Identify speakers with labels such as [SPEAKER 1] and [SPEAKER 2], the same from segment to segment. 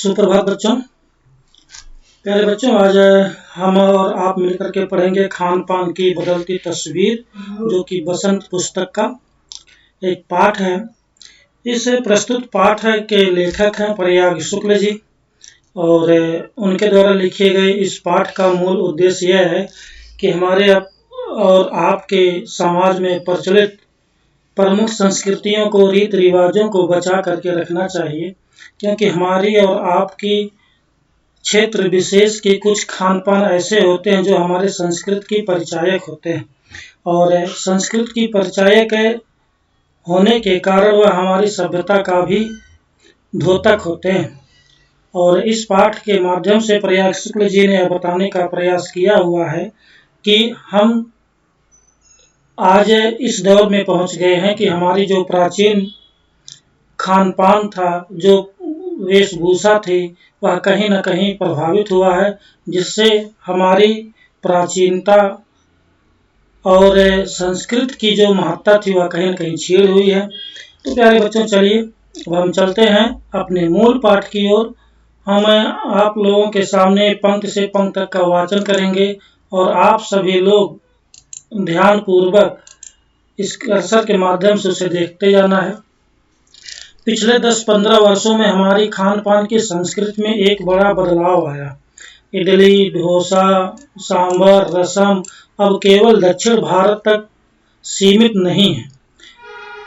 [SPEAKER 1] सुप्रभात बच्चों। प्यारे बच्चों, आज हम और आप मिलकर के पढ़ेंगे खान पान की बदलती तस्वीर, जो कि बसंत पुस्तक का एक पाठ है। इस प्रस्तुत पाठ के लेखक हैं प्रयाग शुक्ल जी, और उनके द्वारा लिखे गए इस पाठ का मूल उद्देश्य यह है कि हमारे और आपके समाज में प्रचलित प्रमुख संस्कृतियों को, रीति रिवाजों को बचा करके रखना चाहिए, क्योंकि हमारी और आपकी क्षेत्र विशेष के कुछ खान पान ऐसे होते हैं जो हमारे संस्कृत की परिचायक होते हैं, और संस्कृत की परिचायक होने के कारण वह हमारी सभ्यता का भी द्योतक होते हैं। और इस पाठ के माध्यम से प्रयाग शुक्ल जी ने बताने का प्रयास किया हुआ है कि हम आज इस दौर में पहुंच गए हैं कि हमारी जो प्राचीन खान पान था, जो वेशभूषा थी, वह कहीं न कहीं प्रभावित हुआ है, जिससे हमारी प्राचीनता और संस्कृत की जो महत्ता थी वह कहीं न कहीं छीड़ हुई है। तो प्यारे बच्चों, चलिए अब हम चलते हैं अपने मूल पाठ की ओर। हम आप लोगों के सामने पंक्ति से पंक्ति तक का वाचन करेंगे और आप सभी लोग ध्यान पूर्वक इस कर्सर के माध्यम से उसे देखते जाना है। पिछले 10-15 वर्षों में हमारी खान पान की संस्कृति में एक बड़ा बदलाव आया। इडली, डोसा, सांभर, रसम अब केवल दक्षिण भारत तक सीमित नहीं है,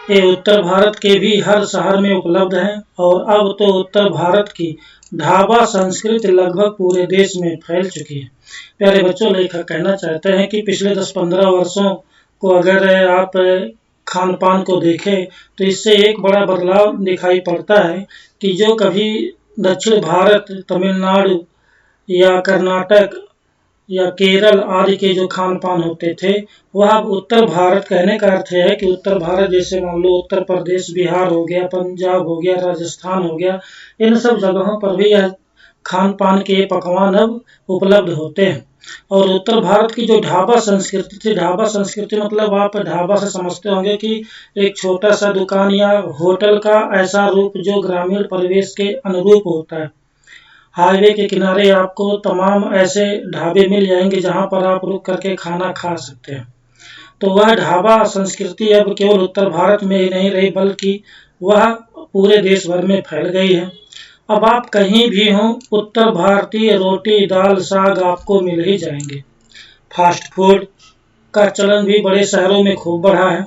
[SPEAKER 1] ये उत्तर भारत के भी हर शहर में उपलब्ध है, और अब तो उत्तर भारत की ढाबा संस्कृति लगभग पूरे देश में फैल चुकी है। प्यारे बच्चों, लेखक कहना चाहते हैं कि पिछले 10-15 वर्षों को अगर आप खान पान को देखें तो इससे एक बड़ा बदलाव दिखाई पड़ता है कि जो कभी दक्षिण भारत, तमिलनाडु या कर्नाटक या केरल आदि के जो खान पान होते थे, वह अब उत्तर भारत, कहने का अर्थ है कि उत्तर भारत जैसे मान लो उत्तर प्रदेश, बिहार हो गया, पंजाब हो गया, राजस्थान हो गया, इन सब जगहों पर भी यह खान पान के पकवान अब उपलब्ध होते हैं। और उत्तर भारत की जो ढाबा संस्कृति थी, ढाबा संस्कृति मतलब आप ढाबा से समझते होंगे कि एक छोटा सा दुकान या होटल का ऐसा रूप जो ग्रामीण परिवेश के अनुरूप होता है। हाईवे के किनारे आपको तमाम ऐसे ढाबे मिल जाएंगे जहां पर आप रुक करके खाना खा सकते हैं। तो वह ढाबा संस्कृति अब केवल उत्तर भारत में ही नहीं रही, बल्कि वह पूरे देश भर में फैल गई है। अब आप कहीं भी हों, उत्तर भारतीय रोटी, दाल, साग आपको मिल ही जाएंगे। फास्ट फूड का चलन भी बड़े शहरों में खूब बढ़ा है।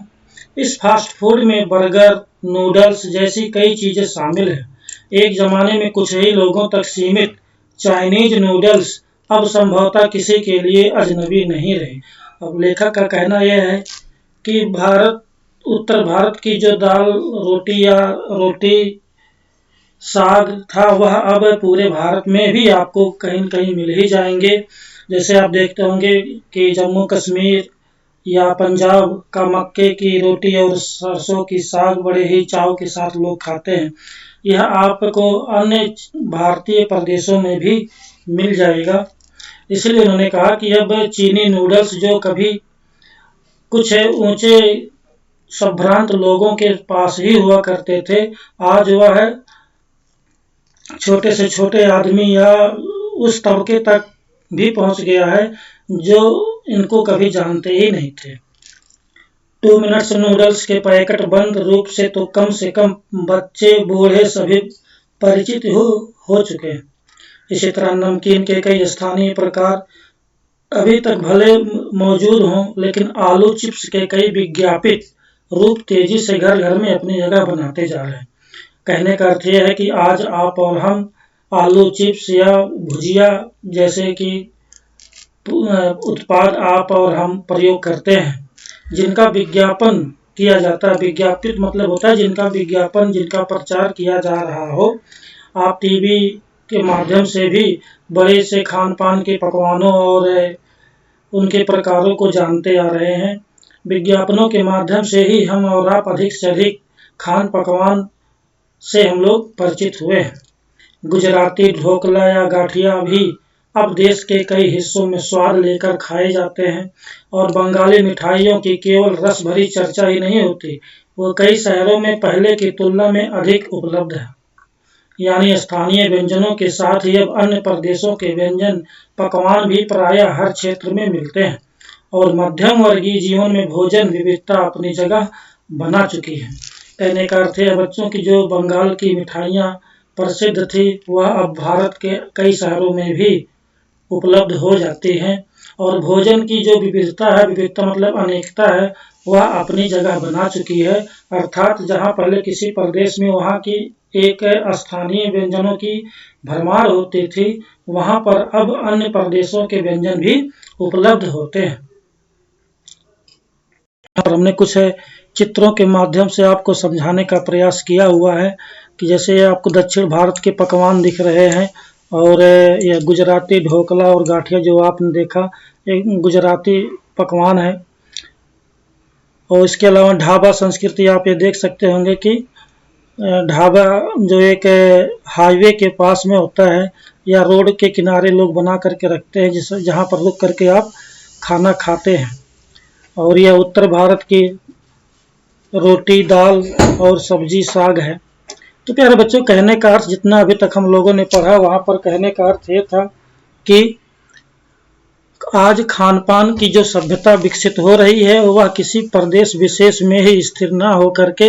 [SPEAKER 1] इस फास्ट फूड में बर्गर, नूडल्स जैसी कई चीजें शामिल हैं। एक जमाने में कुछ ही लोगों तक सीमित चाइनीज नूडल्स अब संभवतः किसी के लिए अजनबी नहीं रहे। अब लेखक का कहना यह है कि उत्तर भारत की जो दाल रोटी या रोटी साग था, वह अब पूरे भारत में भी आपको कहीं न कहीं मिल ही जाएंगे। जैसे आप देखते होंगे कि जम्मू कश्मीर या पंजाब का मक्के की रोटी और सरसों की साग बड़े ही चाव के साथ लोग खाते हैं। यह आपको अन्य भारतीय प्रदेशों में भी मिल जाएगा। इसलिए उन्होंने कहा कि अब चीनी नूडल्स जो कभी कुछ ऊंचे संभ्रांत लोगों के पास ही हुआ करते थे, आज वह छोटे से छोटे आदमी या उस तबके तक भी पहुंच गया है जो इनको कभी जानते ही नहीं थे। 2 मिनट्स नूडल्स के पैकेट बंद रूप से कम बच्चे बूढ़े सभी परिचित हो चुके हैं। इसी तरह नमकीन के कई स्थानीय प्रकार अभी तक भले मौजूद हों, लेकिन आलू चिप्स के कई विज्ञापित रूप तेजी से घर घर में अपनी जगह बनाते जा रहे हैं। कहने का अर्थ यह है कि आज आप और हम आलू चिप्स या भुजिया जैसे कि उत्पाद आप और हम प्रयोग करते हैं, जिनका विज्ञापन किया जाता है। विज्ञापित मतलब होता है जिनका विज्ञापन, जिनका प्रचार किया जा रहा हो। आप टीवी के माध्यम से भी बड़े से खान पान के पकवानों और उनके प्रकारों को जानते आ रहे हैं। विज्ञापनों के माध्यम से ही हम और आप अधिक से अधिक खान पकवान से हम लोग परिचित हुए हैं। गुजराती ढोकला या गाठिया भी अब देश के कई हिस्सों में स्वाद लेकर खाए जाते हैं, और बंगाली मिठाइयों की केवल रस भरी चर्चा ही नहीं होती, वो कई शहरों में पहले की तुलना में अधिक उपलब्ध है। यानी स्थानीय व्यंजनों के साथ ही अब अन्य प्रदेशों के व्यंजन पकवान भी प्रायः हर क्षेत्र में मिलते हैं और मध्यम वर्गीय जीवन में भोजन विविधता अपनी जगह बना चुकी है। कहने का अर्थ है बच्चों की जो बंगाल की मिठाइयाँ प्रसिद्ध थी वह अब भारत के कई शहरों में भी उपलब्ध हो जाती हैं और भोजन की जो विविधता है, विविधता मतलब अनेकता है, वह अपनी जगह बना चुकी है। अर्थात जहाँ पहले किसी प्रदेश में वहाँ की एक स्थानीय व्यंजनों की भरमार होती थी, वहाँ पर अब अन्य प्रदेशों के व्यंजन भी उपलब्ध होते हैं। यहाँ पर हमने कुछ चित्रों के माध्यम से आपको समझाने का प्रयास किया हुआ है कि जैसे आपको दक्षिण भारत के पकवान दिख रहे हैं और यह गुजराती ढोकला और गाठिया जो आपने देखा एक गुजराती पकवान है। और इसके अलावा ढाबा संस्कृति आप ये देख सकते होंगे कि ढाबा जो एक हाईवे के पास में होता है या रोड के किनारे लोग बना करके रखते हैं जिस जहाँ पर रुक करके आप खाना खाते हैं। और यह उत्तर भारत की रोटी दाल और सब्जी साग है। तो प्यारे बच्चों, कहने का अर्थ जितना अभी तक हम लोगों ने पढ़ा वहाँ पर कहने का अर्थ ये था कि आज खान पान की जो सभ्यता विकसित हो रही है वह किसी प्रदेश विशेष में ही स्थिर न होकर के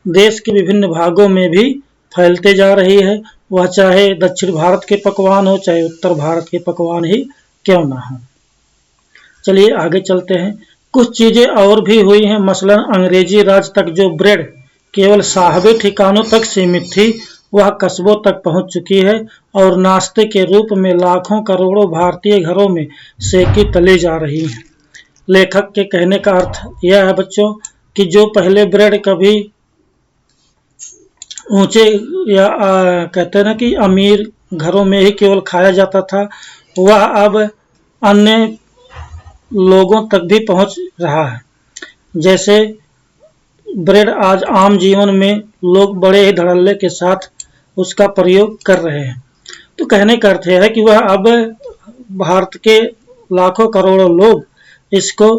[SPEAKER 1] देश के विभिन्न भागों में भी फैलते जा रही है। वह चाहे दक्षिण भारत के पकवान हो चाहे उत्तर भारत के पकवान ही क्यों ना हो। चलिए आगे चलते हैं। कुछ चीजें और भी हुई हैं, मसलन अंग्रेजी राज तक जो ब्रेड केवल साहबी ठिकानों तक सीमित थी वह कस्बों तक पहुंच चुकी है और नाश्ते के रूप में लाखों करोड़ों भारतीय घरों में सेकी तली जा रही है। लेखक के कहने का अर्थ यह है बच्चों कि जो पहले ब्रेड कभी ऊंचे या कहते हैं ना कि अमीर घरों में ही केवल खाया जाता था, वह अब अन्य लोगों तक भी पहुंच रहा है। जैसे ब्रेड आज आम जीवन में लोग बड़े ही धड़ल्ले के साथ उसका प्रयोग कर रहे हैं। तो कहने का अर्थ है कि वह अब भारत के लाखों करोड़ों लोग इसको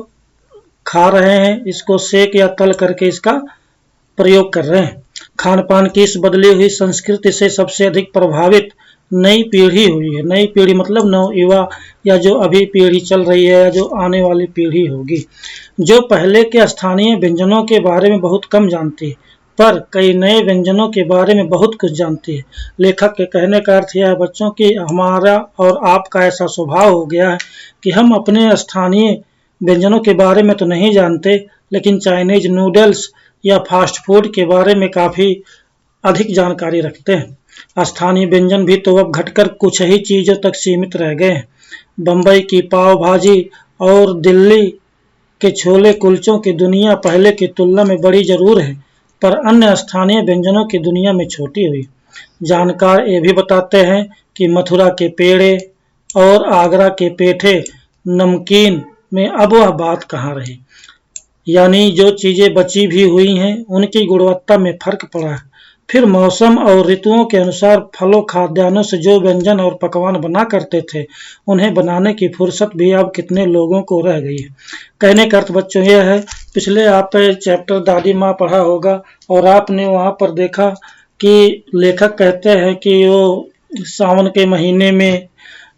[SPEAKER 1] खा रहे हैं, इसको सेक या तल करके इसका प्रयोग कर रहे हैं। खान पान की इस बदली हुई संस्कृति से सबसे अधिक प्रभावित नई पीढ़ी हुई है। नई पीढ़ी मतलब नवयुवा या जो अभी पीढ़ी चल रही है या जो आने वाली पीढ़ी होगी, जो पहले के स्थानीय व्यंजनों के बारे में बहुत कम जानती है पर कई नए व्यंजनों के बारे में बहुत कुछ जानती है। लेखक के कहने का अर्थ यह है बच्चों कि हमारा और आपका ऐसा स्वभाव हो गया है कि हम अपने स्थानीय व्यंजनों के बारे में तो नहीं जानते, लेकिन चाइनीज नूडल्स या फास्ट फूड के बारे में काफ़ी अधिक जानकारी रखते हैं। स्थानीय व्यंजन भी तो अब घटकर कुछ ही चीज़ों तक सीमित रह गए हैं। बम्बई की पाव भाजी और दिल्ली के छोले कुलचों की दुनिया पहले की तुलना में बड़ी जरूर है, पर अन्य स्थानीय व्यंजनों की दुनिया में छोटी हुई। जानकार ये भी बताते हैं कि मथुरा के पेड़े और आगरा के पेठे नमकीन में अब वह बात कहाँ रही। यानी जो चीज़ें बची भी हुई हैं उनकी गुणवत्ता में फर्क पड़ा है। फिर मौसम और ऋतुओं के अनुसार फलों खाद्यान्नों से जो व्यंजन और पकवान बना करते थे उन्हें बनाने की फुर्सत भी अब कितने लोगों को रह गई है। कहने का अर्थ बच्चों यह है, पिछले आप चैप्टर दादी माँ पढ़ा होगा और आपने वहाँ पर देखा कि लेखक कहते हैं कि वो सावन के महीने में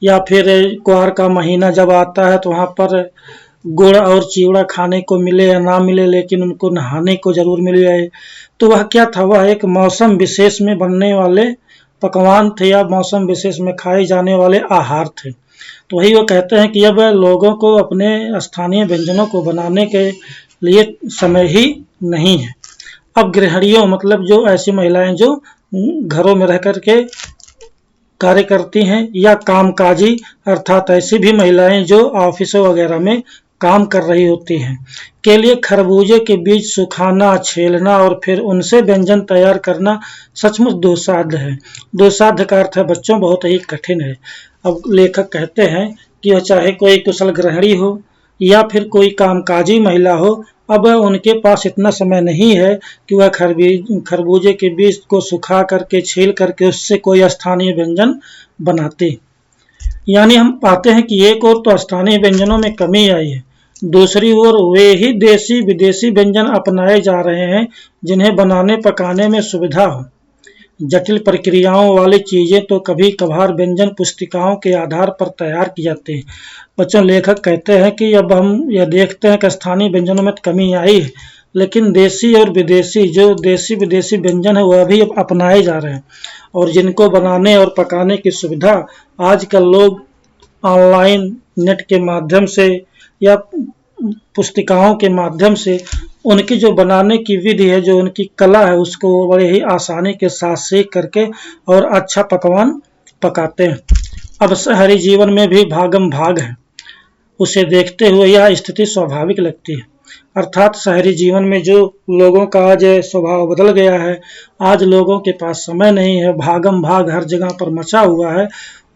[SPEAKER 1] या फिर कुआर का महीना जब आता है तो वहाँ पर गुड़ और चिवड़ा खाने को मिले या ना मिले, लेकिन उनको नहाने को जरूर मिल जाए। तो वह क्या था, वह एक मौसम विशेष में बनने वाले पकवान थे या मौसम विशेष में खाए जाने वाले आहार थे। तो वही वो कहते हैं कि अब लोगों को अपने स्थानीय व्यंजनों को बनाने के लिए समय ही नहीं है। अब गृहिणियों मतलब जो ऐसी महिलाएं जो घरों में रह कर के कार्य करती हैं या कामकाजी अर्थात ऐसी भी महिलाएं जो ऑफिसों वगैरह में काम कर रही होती हैं के लिए खरबूजे के बीज सुखाना, छीलना और फिर उनसे व्यंजन तैयार करना सचमुच दुस्साध्य है। दुस्साध्य का अर्थ है बच्चों बहुत ही कठिन है। अब लेखक कहते हैं कि वह चाहे कोई कुशल गृहिणी हो या फिर कोई कामकाजी महिला हो, अब उनके पास इतना समय नहीं है कि वह खरबूजे के बीज को सुखा करके छील करके उससे कोई स्थानीय व्यंजन बनाते। यानी हम पाते हैं कि एक और तो स्थानीय व्यंजनों में कमी आई है, दूसरी ओर वे ही देसी विदेशी व्यंजन अपनाए जा रहे हैं जिन्हें बनाने पकाने में सुविधा हो। जटिल प्रक्रियाओं वाली चीजें तो कभी कभार व्यंजन पुस्तिकाओं के आधार पर तैयार की जाती हैं। बच्चों, लेखक कहते हैं कि अब हम यह देखते हैं कि स्थानीय व्यंजनों में कमी आई है, लेकिन देसी और विदेशी जो देसी विदेशी व्यंजन है वह भी अब अपनाए जा रहे हैं, और जिनको बनाने और पकाने की सुविधा आजकल लोग ऑनलाइन नेट के माध्यम से या पुस्तिकाओं के माध्यम से उनकी जो बनाने की विधि है, जो उनकी कला है, उसको बड़े ही आसानी के साथ सीख करके और अच्छा पकवान पकाते हैं। अब शहरी जीवन में भी भागम भाग है, उसे देखते हुए यह स्थिति स्वाभाविक लगती है। अर्थात शहरी जीवन में जो लोगों का आज स्वभाव बदल गया है, आज लोगों के पास समय नहीं है, भागम भाग हर जगह पर मचा हुआ है,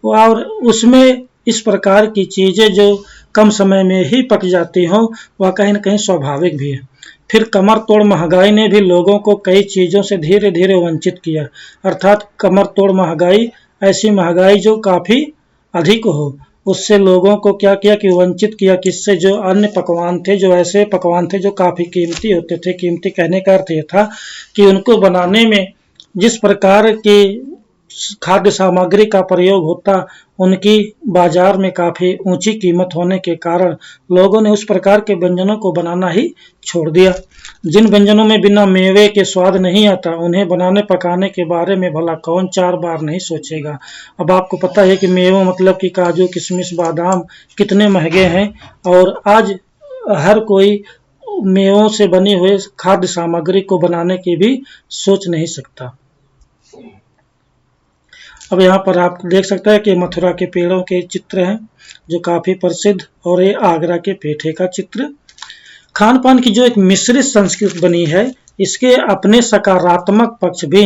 [SPEAKER 1] और उसमें इस प्रकार की चीजें जो कम समय में ही पक जाती हों, वह कहीं न कहीं स्वाभाविक भी है। फिर कमर तोड़ महंगाई ने भी लोगों को कई चीजों से धीरे धीरे वंचित किया। अर्थात कमर तोड़ महंगाई, ऐसी महंगाई जो काफी अधिक हो, उससे लोगों को क्या किया कि वंचित किया। किससे? जो अन्य पकवान थे, जो ऐसे पकवान थे जो काफी कीमती होते थे। कीमती कहने का अर्थ यह था कि उनको बनाने में जिस प्रकार की खाद्य सामग्री का प्रयोग होता, उनकी बाजार में काफी ऊंची कीमत होने के कारण लोगों ने उस प्रकार के व्यंजनों को बनाना ही छोड़ दिया। जिन व्यंजनों में बिना मेवे के स्वाद नहीं आता, उन्हें बनाने पकाने के बारे में भला कौन 4 बार नहीं सोचेगा। अब आपको पता है कि मेवे मतलब कि काजू, किशमिश, बादाम कितने महंगे हैं, और आज हर कोई मेवों से बनी हुई खाद्य सामग्री को बनाने की भी सोच नहीं सकता। अब यहाँ पर आप देख सकते हैं कि मथुरा के पेड़ों के चित्र हैं जो काफी प्रसिद्ध, और ये आगरा के पेठे का चित्र। खान पान की जो एक मिश्रित संस्कृति बनी है, इसके अपने सकारात्मक पक्ष भी।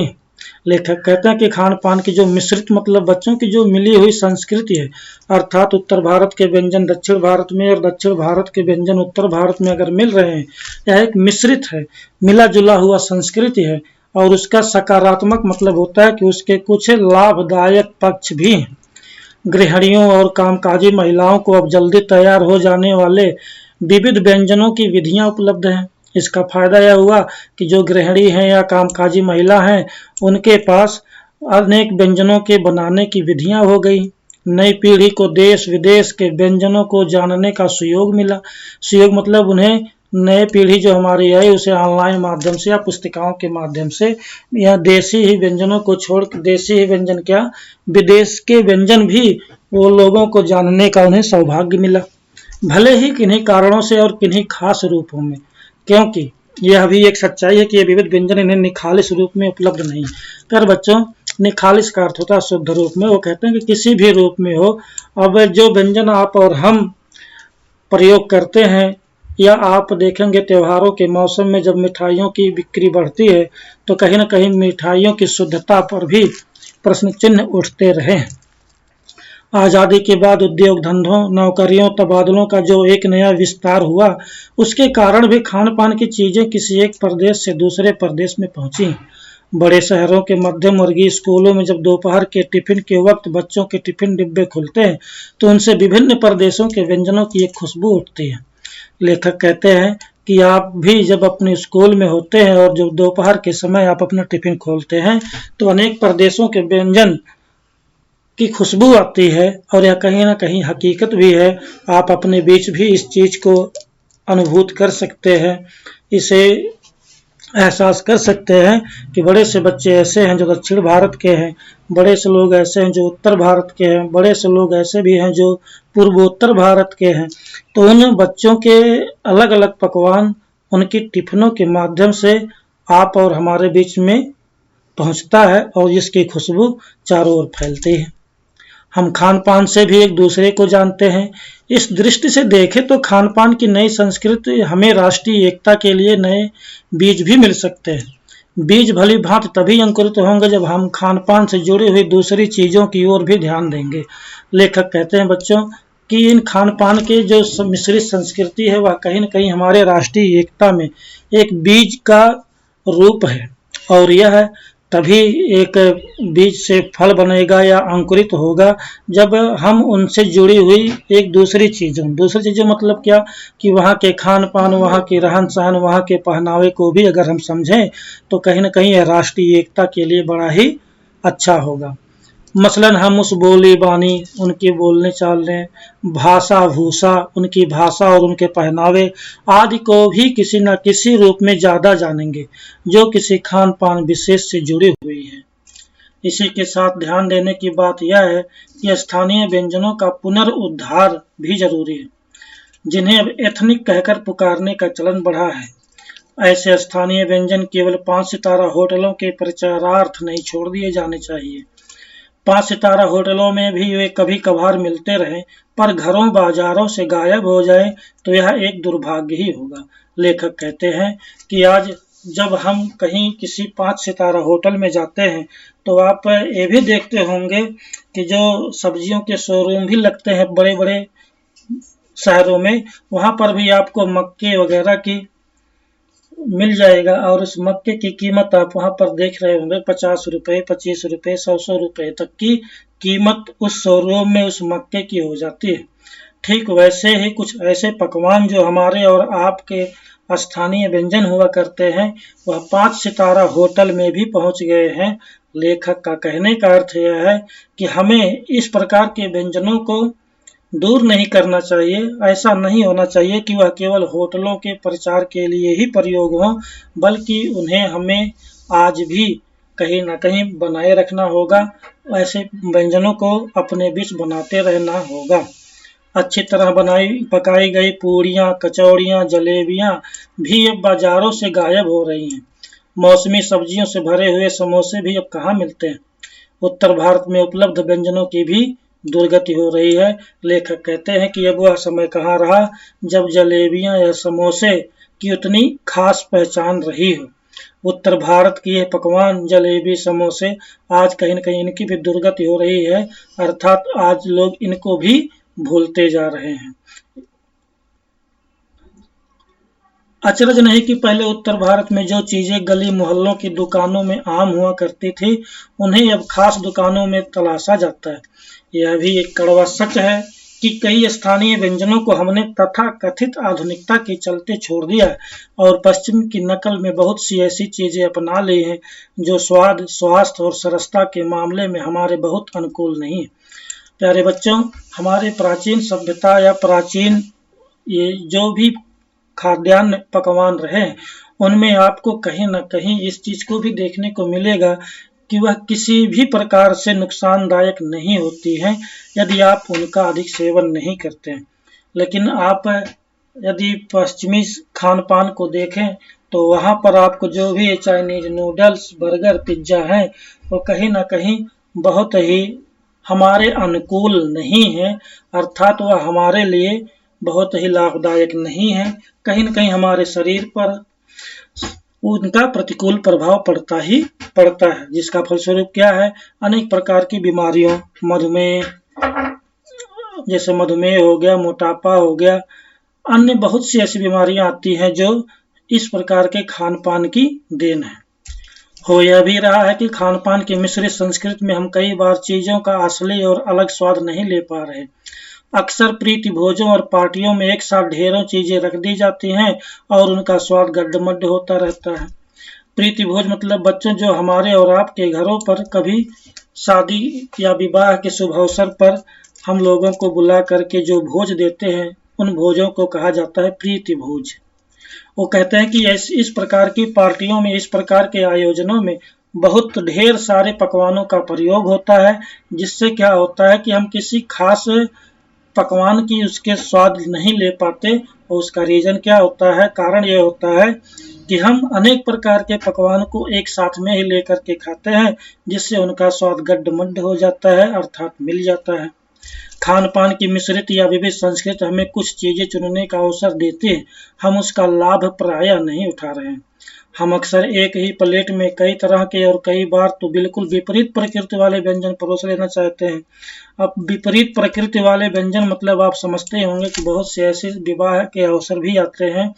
[SPEAKER 1] लेखक कहते हैं कि खान पान की जो मिश्रित मतलब बच्चों की जो मिली हुई संस्कृति है, अर्थात उत्तर भारत के व्यंजन दक्षिण भारत में और दक्षिण भारत के व्यंजन उत्तर भारत में अगर मिल रहे हैं, यह एक मिश्रित है, मिला जुला हुआ संस्कृति है। और उसका सकारात्मक मतलब होता है कि उसके कुछ लाभदायक पक्ष भी हैं। गृहिणियों और कामकाजी महिलाओं को अब जल्दी तैयार हो जाने वाले विविध व्यंजनों की विधियां उपलब्ध हैं। इसका फायदा यह हुआ कि जो गृहिणी हैं या कामकाजी महिला हैं, उनके पास अनेक व्यंजनों के बनाने की विधियां हो गई। नई पीढ़ी को देश विदेश के व्यंजनों को जानने का सुयोग मिला। सुयोग मतलब उन्हें नई पीढ़ी जो हमारी आई, उसे ऑनलाइन माध्यम से या पुस्तिकाओं के माध्यम से या देसी ही व्यंजनों को छोड़, देसी ही व्यंजन क्या, विदेश के व्यंजन भी वो लोगों को जानने का उन्हें सौभाग्य मिला, भले ही किन्हीं कारणों से और किन्हीं खास रूपों में। क्योंकि यह भी एक सच्चाई है कि ये विविध व्यंजन इन्हें निखालिस रूप में उपलब्ध नहीं। पर बच्चों, निखालिस का अर्थ होता है शुद्ध रूप में। वो कहते हैं कि किसी भी रूप में हो, अब जो व्यंजन आप और हम प्रयोग करते हैं, या आप देखेंगे त्योहारों के मौसम में जब मिठाइयों की बिक्री बढ़ती है, तो कहीं न कहीं मिठाइयों की शुद्धता पर भी प्रश्न चिन्ह उठते रहे। आज़ादी के बाद उद्योग धंधों, नौकरियों, तबादलों का जो एक नया विस्तार हुआ, उसके कारण भी खान पान की चीजें किसी एक प्रदेश से दूसरे प्रदेश में पहुंची। बड़े शहरों के मध्यम वर्गीय स्कूलों में जब दोपहर के टिफिन के वक्त बच्चों के टिफिन डिब्बे खुलते हैं, तो उनसे विभिन्न प्रदेशों के व्यंजनों की एक खुशबू उठती है। लेखक कहते हैं कि आप भी जब अपने स्कूल में होते हैं और जब दोपहर के समय आप अपना टिफिन खोलते हैं, तो अनेक प्रदेशों के व्यंजन की खुशबू आती है, और यह कहीं ना कहीं हकीकत भी है। आप अपने बीच भी इस चीज को अनुभूत कर सकते हैं, इसे एहसास कर सकते हैं कि बड़े से बच्चे ऐसे हैं जो दक्षिण भारत के हैं, बड़े से लोग ऐसे हैं जो उत्तर भारत के हैं, बड़े से लोग ऐसे भी हैं जो पूर्वोत्तर भारत के हैं। तो उन बच्चों के अलग अलग पकवान उनकी टिफिनों के माध्यम से आप और हमारे बीच में पहुंचता है, और जिसकी खुशबू चारों ओर फैलती है। हम खान पान से भी एक दूसरे को जानते हैं। इस दृष्टि से देखें तो खान पान की नई संस्कृति हमें राष्ट्रीय एकता के लिए नए बीज भी मिल सकते हैं। बीज भली भांति तभी अंकुरित होंगे जब हम खान पान से जुड़ी हुई दूसरी चीजों की ओर भी ध्यान देंगे। लेखक कहते हैं बच्चों कि इन खान पान के जो मिश्रित संस्कृति है, वह कहीं न कहीं हमारे राष्ट्रीय एकता में एक बीज का रूप है, और यह तभी एक बीज से फल बनेगा या अंकुरित होगा जब हम उनसे जुड़ी हुई एक दूसरी चीज़ों मतलब क्या, कि वहाँ के खान पान, वहाँ के रहन सहन, वहाँ के पहनावे को भी अगर हम समझें, तो कहीं न कहीं यह राष्ट्रीय एकता के लिए बड़ा ही अच्छा होगा। मसलन हम उस बोली बानी, उनकी बोलने चालने, भाषा भूषा, उनकी भाषा और उनके पहनावे आदि को भी किसी न किसी रूप में ज़्यादा जानेंगे, जो किसी खान पान विशेष से जुड़ी हुई है। इसी के साथ ध्यान देने की बात यह है कि स्थानीय व्यंजनों का पुनरुद्धार भी जरूरी है, जिन्हें अब एथनिक कहकर पुकारने का चलन बढ़ा है। ऐसे स्थानीय व्यंजन केवल 5 सितारा होटलों के प्रचारार्थ नहीं छोड़ दिए जाने चाहिए। 5 सितारा होटलों में भी वे कभी कभार मिलते रहें, पर घरों बाजारों से गायब हो जाए तो यह एक दुर्भाग्य ही होगा। लेखक कहते हैं कि आज जब हम कहीं किसी 5 सितारा होटल में जाते हैं तो आप ये भी देखते होंगे कि जो सब्जियों के शोरूम भी लगते हैं बड़े बड़े शहरों में, वहाँ पर भी आपको मक्के वगैरह की मिल जाएगा, और उस मक्के की कीमत आप वहाँ पर देख रहे होंगे 50 रुपए, 25 रुपए, 100 रुपए तक की कीमत उस शोरूम में उस मक्के की हो जाती है। ठीक वैसे ही कुछ ऐसे पकवान जो हमारे और आपके स्थानीय व्यंजन हुआ करते हैं, वह 5 सितारा होटल में भी पहुंच गए हैं। लेखक का कहने का अर्थ यह है कि हमें इस प्रकार के व्यंजनों को दूर नहीं करना चाहिए। ऐसा नहीं होना चाहिए कि वह केवल होटलों के प्रचार के लिए ही प्रयोग हों, बल्कि उन्हें हमें आज भी कहीं न कहीं बनाए रखना होगा। ऐसे व्यंजनों को अपने बीच बनाते रहना होगा। अच्छी तरह पकाई गई पूड़ियाँ, कचौड़ियाँ, जलेबियाँ भी अब बाजारों से गायब हो रही हैं। मौसमी सब्जियों से भरे हुए समोसे भी अब कहाँ मिलते हैं। उत्तर भारत में उपलब्ध व्यंजनों की भी दुर्गति हो रही है। लेखक कहते हैं कि अब वह समय कहाँ रहा जब जलेबियां या समोसे की उतनी खास पहचान रही हो। उत्तर भारत की यह पकवान जलेबी समोसे आज कहीं न कहीं इनकी भी दुर्गति हो रही है, अर्थात आज लोग इनको भी भूलते जा रहे हैं। अचरज नहीं कि पहले उत्तर भारत में जो चीजें गली मोहल्लों की दुकानों में आम हुआ करती थी, उन्हें अब खास दुकानों में तलाशा जाता है। यह भी एक कड़वा सच है कि कई स्थानीय व्यंजनों को हमने तथाकथित आधुनिकता के चलते छोड़ दिया है और पश्चिम की नकल में बहुत सी ऐसी चीजें अपना ली हैं जो स्वाद, स्वास्थ्य और सरसता के मामले में हमारे बहुत अनुकूल नहीं है। प्यारे बच्चों, हमारे प्राचीन सभ्यता या प्राचीन ये जो भी खाद्यान्न पकवान रहे, उनमें आपको कहीं न कहीं इस चीज को भी देखने को मिलेगा कि वह किसी भी प्रकार से नुकसानदायक नहीं होती हैं यदि आप उनका अधिक सेवन नहीं करते हैं। लेकिन आप यदि पश्चिमी खान पान को देखें तो वहाँ पर आपको जो भी चाइनीज नूडल्स, बर्गर, पिज्जा है, वो कहीं न कहीं बहुत ही हमारे अनुकूल नहीं है, अर्थात वह हमारे लिए बहुत ही लाभदायक नहीं है। कहीं न कहीं हमारे शरीर पर उनका प्रतिकूल प्रभाव पड़ता ही पड़ता है, जिसका फलस्वरूप क्या है, अनेक प्रकार की बीमारियों, मधुमेह जैसे मधुमेह हो गया, मोटापा हो गया, अन्य बहुत सी ऐसी बीमारियां आती हैं जो इस प्रकार के खान पान की देन है। हो यह भी रहा है कि खान पान की मिश्रित संस्कृति में हम कई बार चीजों का असली और अलग स्वाद नहीं ले पा रहे। अक्सर प्रीति भोजों और पार्टियों में एक साथ ढेरों चीजें रख दी जाती हैं और उनका स्वाद गड्ढमड्ढ होता रहता है। प्रीति भोज मतलब बच्चों, जो हमारे और आपके घरों पर कभी शादी या विवाह के शुभ अवसर पर हम लोगों को बुला करके जो भोज देते हैं, उन भोजों को कहा जाता है प्रीति भोज। वो कहते हैं कि इस प्रकार की पार्टियों में, इस प्रकार के आयोजनों में बहुत ढेर सारे पकवानों का प्रयोग होता है, जिससे क्या होता है कि हम किसी खास पकवान की उसके स्वाद नहीं ले पाते। और उसका रीजन क्या होता है, कारण यह होता है कि हम अनेक प्रकार के पकवान को एक साथ में ही लेकर के खाते हैं, जिससे उनका स्वाद गड्ढमड्ढ हो जाता है, अर्थात मिल जाता है। खान पान की मिश्रित या विविध संस्कृति हमें कुछ चीजें चुनने का अवसर देती है, हम उसका लाभ प्रायः नहीं उठा रहे हैं। हम अक्सर एक ही प्लेट में कई तरह के और कई बार तो बिल्कुल विपरीत प्रकृति वाले व्यंजन परोस लेना चाहते हैं। अब विपरीत प्रकृति वाले व्यंजन मतलब आप समझते होंगे कि बहुत से ऐसे विवाह के अवसर भी आते हैं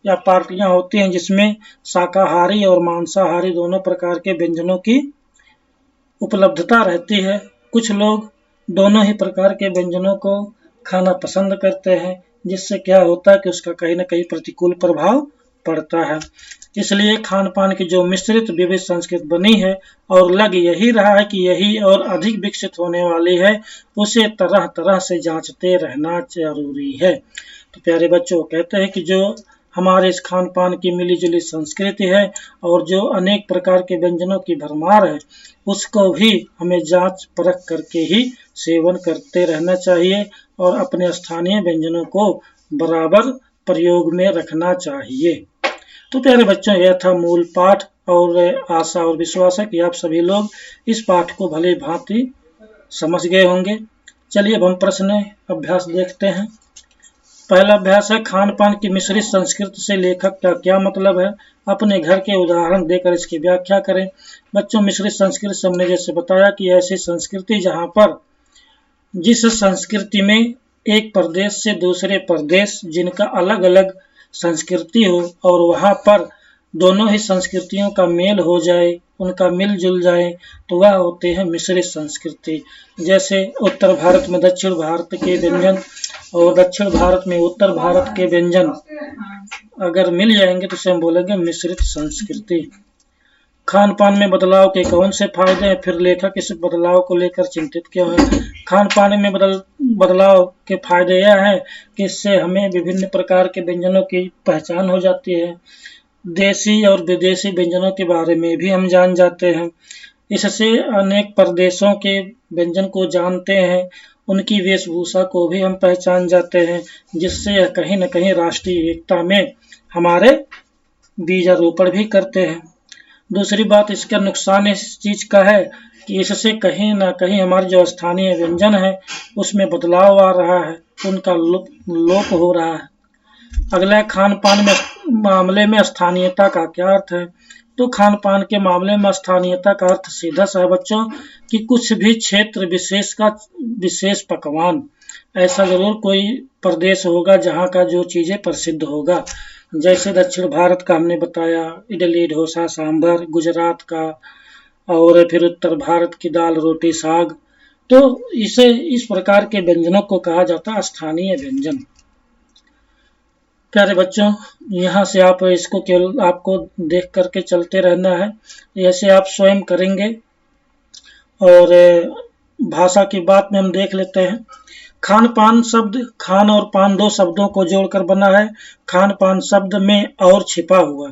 [SPEAKER 1] या पार्टियां होती हैं जिसमें शाकाहारी और मांसाहारी दोनों प्रकार के व्यंजनों की उपलब्धता रहती है। कुछ लोग दोनों ही प्रकार के व्यंजनों को खाना पसंद करते हैं, जिससे क्या होता है कि उसका कहीं न कहीं प्रतिकूल प्रभाव पड़ता है। इसलिए खान पान की जो मिश्रित विविध संस्कृति बनी है और लग यही रहा है कि यही और अधिक विकसित होने वाली है, उसे तरह तरह से जांचते रहना जरूरी है। तो प्यारे बच्चों, कहते हैं कि जो हमारे इस खान पान की मिली जुली संस्कृति है और जो अनेक प्रकार के व्यंजनों की भरमार है, उसको भी हमें जांच परख करके ही सेवन करते रहना चाहिए और अपने स्थानीय व्यंजनों को बराबर प्रयोग में रखना चाहिए। तो प्यारे बच्चों, यह था मूल पाठ और आशा और विश्वास है कि आप सभी लोग इस पाठ को भली भांति समझ गए होंगे। चलिए अब हम प्रश्न अभ्यास देखते हैं। पहला अभ्यास है, खान पान की मिश्रित संस्कृति से लेखक का क्या मतलब है? अपने घर के उदाहरण देकर इसकी व्याख्या करें। बच्चों, मिश्रित संस्कृति से हमने जैसे बताया कि ऐसी संस्कृति जहां पर जिस संस्कृति में एक प्रदेश से दूसरे प्रदेश जिनका अलग अलग संस्कृति हो और वहां पर दोनों ही संस्कृतियों का मेल हो जाए, उनका मिलजुल जाए, तो वह होते हैं मिश्रित संस्कृति। जैसे उत्तर भारत में दक्षिण भारत के व्यंजन और दक्षिण भारत में उत्तर भारत के व्यंजन अगर मिल जाएंगे तो उसे हम बोलेंगे मिश्रित संस्कृति। खान पान में बदलाव के कौन से फायदे हैं? फिर लेखक इस बदलाव को लेकर चिंतित क्यों है? खान पान में बदलाव के फायदे यह है कि इससे हमें विभिन्न प्रकार के व्यंजनों की पहचान हो जाती है। देसी और विदेशी व्यंजनों के बारे में भी हम जान जाते हैं। इससे अनेक प्रदेशों के व्यंजन को जानते हैं, उनकी वेशभूषा को भी हम पहचान जाते हैं, जिससे यह कहीं न कहीं राष्ट्रीय एकता में हमारे बीजारोपण भी करते हैं। दूसरी बात, इसका नुकसान इस चीज का है कि इससे कहीं ना कहीं हमारे जो स्थानीय व्यंजन है उसमें बदलाव आ रहा है, उनका लोप हो रहा है। अगला, खान पान में मामले में स्थानीयता का क्या अर्थ है? तो खान पान के मामले में स्थानीयता का अर्थ सीधा सा है बच्चों कि कुछ भी क्षेत्र विशेष का विशेष पकवान, ऐसा जरूर कोई प्रदेश होगा जहाँ का जो चीजें प्रसिद्ध होगा। जैसे दक्षिण भारत का हमने बताया इडली डोसा सांभर, गुजरात का, और फिर उत्तर भारत की दाल रोटी साग। तो इस प्रकार के व्यंजनों को कहा जाता है स्थानीय व्यंजन। प्यारे बच्चों, यहाँ से आप इसको केवल आपको देख करके चलते रहना है, ऐसे आप स्वयं करेंगे। और भाषा की बात में हम देख लेते हैं। खान पान शब्द, खान और पान दो शब्दों को जोड़कर बना है। खान पान शब्द में और छिपा हुआ,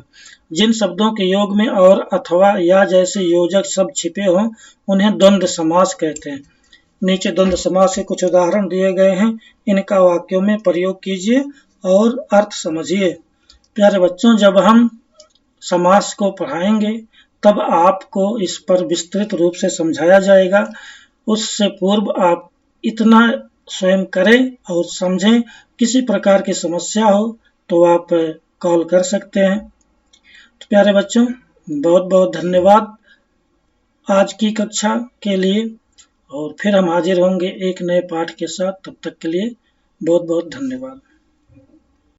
[SPEAKER 1] जिन शब्दों के योग में और अथवा या जैसे योजक शब्द छिपे हों उन्हें द्वंद्व समास कहते हैं। नीचे द्वंद्व समास के कुछ उदाहरण दिए गए हैं, इनका वाक्यों में प्रयोग कीजिए और अर्थ समझिए। प्यारे बच्चों, जब हम समास को पढ़ाएंगे तब आपको इस पर विस्तृत रूप से समझाया जाएगा। उससे पूर्व आप इतना स्वयं करें और समझें। किसी प्रकार की समस्या हो तो आप कॉल कर सकते हैं। तो प्यारे बच्चों, बहुत बहुत धन्यवाद आज की कक्षा के लिए, और फिर हम हाजिर होंगे एक नए पाठ के साथ। तब तक के लिए बहुत बहुत धन्यवाद।